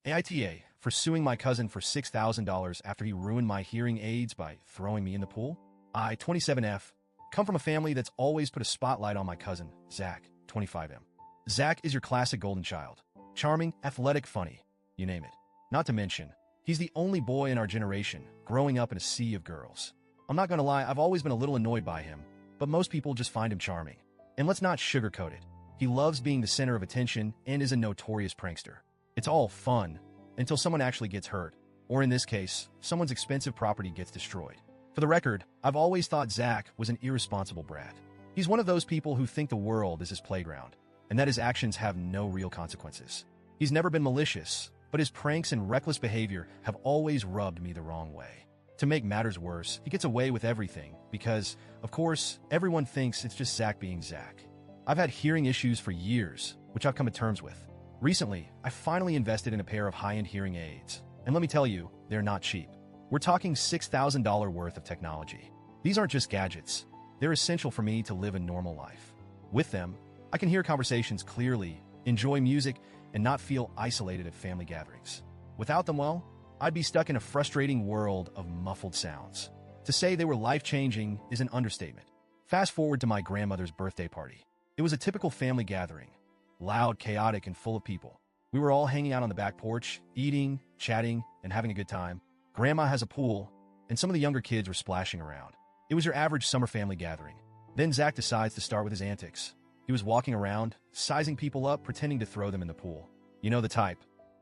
AITA for suing my cousin for $6,000 after he ruined my hearing aids by throwing me in the pool. I, 27F, come from a family that's always put a spotlight on my cousin, Zach, 25M. Zach is your classic golden child. Charming, athletic, funny, you name it. Not to mention, he's the only boy in our generation growing up in a sea of girls. I'm not gonna lie, I've always been a little annoyed by him, but most people just find him charming. And let's not sugarcoat it. He loves being the center of attention and is a notorious prankster. It's all fun until someone actually gets hurt, or in this case, someone's expensive property gets destroyed. For the record, I've always thought Zach was an irresponsible brat. He's one of those people who think the world is his playground, and that his actions have no real consequences. He's never been malicious, but his pranks and reckless behavior have always rubbed me the wrong way. To make matters worse, he gets away with everything because, of course, everyone thinks it's just Zach being Zach. I've had hearing issues for years, which I've come to terms with. Recently, I finally invested in a pair of high-end hearing aids, and let me tell you, they're not cheap. We're talking $6,000 worth of technology. These aren't just gadgets. They're essential for me to live a normal life. With them, I can hear conversations clearly, enjoy music, and not feel isolated at family gatherings. Without them, well, I'd be stuck in a frustrating world of muffled sounds. To say they were life-changing is an understatement. Fast forward to my grandmother's birthday party. It was a typical family gathering. Loud, chaotic, and full of people. We were all hanging out on the back porch, eating, chatting, and having a good time. Grandma has a pool, and some of the younger kids were splashing around. It was your average summer family gathering. Then Zach decides to start with his antics. He was walking around, sizing people up, pretending to throw them in the pool. You know the type.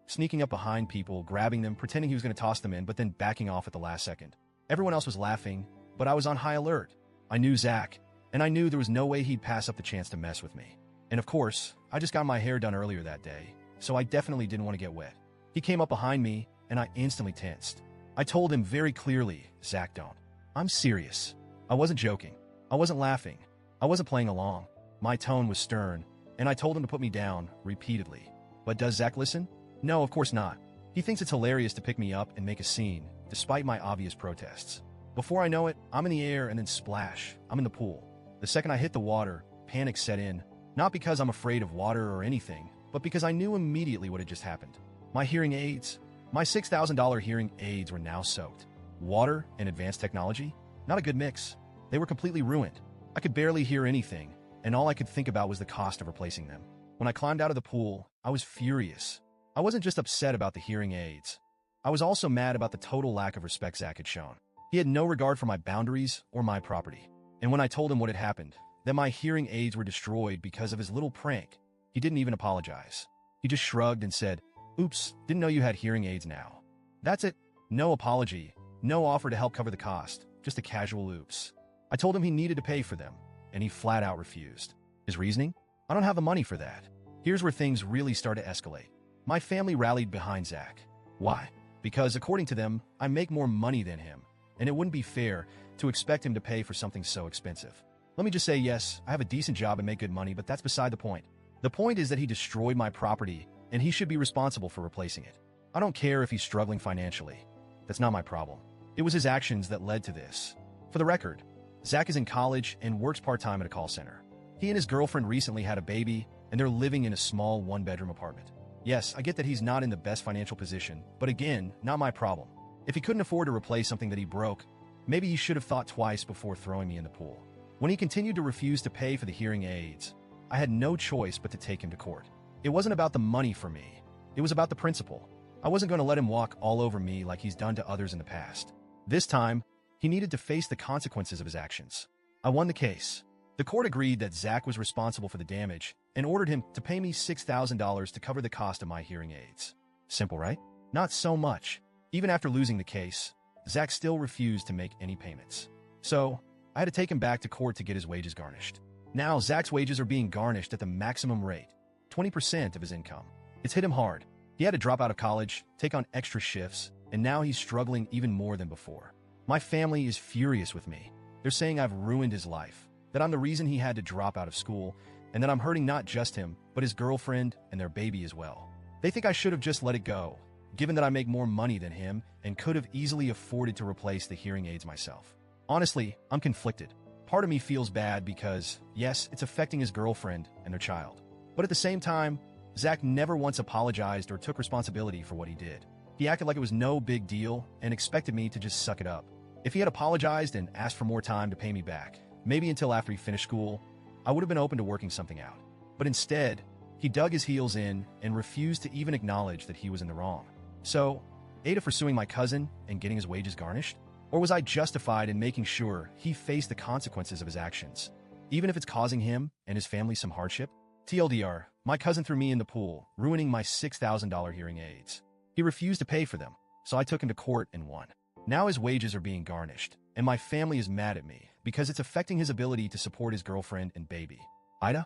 Sneaking up behind people, grabbing them, pretending he was going to toss them in, but then backing off at the last second. Everyone else was laughing, but I was on high alert. I knew Zach, and I knew there was no way he'd pass up the chance to mess with me. And of course, I just got my hair done earlier that day, so I definitely didn't want to get wet. He came up behind me, and I instantly tensed. I told him very clearly, Zach, don't. I'm serious. I wasn't joking. I wasn't laughing. I wasn't playing along. My tone was stern, and I told him to put me down repeatedly. But does Zach listen? No, of course not. He thinks it's hilarious to pick me up and make a scene, despite my obvious protests. Before I know it, I'm in the air and then splash. I'm in the pool. The second I hit the water, panic set in, not because I'm afraid of water or anything, but because I knew immediately what had just happened. My hearing aids, my $6,000 hearing aids were now soaked. Water and advanced technology? Not a good mix. They were completely ruined. I could barely hear anything, and all I could think about was the cost of replacing them. When I climbed out of the pool, I was furious. I wasn't just upset about the hearing aids. I was also mad about the total lack of respect Zach had shown. He had no regard for my boundaries or my property. And when I told him what had happened, that my hearing aids were destroyed because of his little prank, he didn't even apologize. He just shrugged and said, "Oops, didn't know you had hearing aids now." That's it. No apology, no offer to help cover the cost, just a casual oops. I told him he needed to pay for them, and he flat out refused. His reasoning? I don't have the money for that. Here's where things really start to escalate. My family rallied behind Zach. Why? Because according to them, I make more money than him, and it wouldn't be fair to expect him to pay for something so expensive. Let me just say, yes, I have a decent job and make good money, but that's beside the point. The point is that he destroyed my property, and he should be responsible for replacing it. I don't care if he's struggling financially. That's not my problem. It was his actions that led to this. For the record, Zach is in college and works part-time at a call center. He and his girlfriend recently had a baby, and they're living in a small one-bedroom apartment. Yes, I get that he's not in the best financial position, but again, not my problem. If he couldn't afford to replace something that he broke, maybe he should have thought twice before throwing me in the pool. When he continued to refuse to pay for the hearing aids, I had no choice but to take him to court. It wasn't about the money for me. It was about the principle. I wasn't going to let him walk all over me like he's done to others in the past. This time, he needed to face the consequences of his actions. I won the case. The court agreed that Zach was responsible for the damage and ordered him to pay me $6,000 to cover the cost of my hearing aids. Simple, right? Not so much. Even after losing the case, Zach still refused to make any payments. So, I had to take him back to court to get his wages garnished. Now, Zach's wages are being garnished at the maximum rate, 20% of his income. It's hit him hard. He had to drop out of college, take on extra shifts, and now he's struggling even more than before. My family is furious with me. They're saying I've ruined his life, that I'm the reason he had to drop out of school, and that I'm hurting not just him, but his girlfriend and their baby as well. They think I should have just let it go, given that I make more money than him and could have easily afforded to replace the hearing aids myself. Honestly, I'm conflicted. Part of me feels bad because, yes, it's affecting his girlfriend and their child. But at the same time, Zach never once apologized or took responsibility for what he did. He acted like it was no big deal and expected me to just suck it up. If he had apologized and asked for more time to pay me back, maybe until after he finished school, I would have been open to working something out. But instead, he dug his heels in and refused to even acknowledge that he was in the wrong. So, AITA for suing my cousin and getting his wages garnished? Or was I justified in making sure he faced the consequences of his actions, even if it's causing him and his family some hardship? TLDR, my cousin threw me in the pool, ruining my $6,000 hearing aids. He refused to pay for them, so I took him to court and won. Now his wages are being garnished, and my family is mad at me because it's affecting his ability to support his girlfriend and baby. AITA?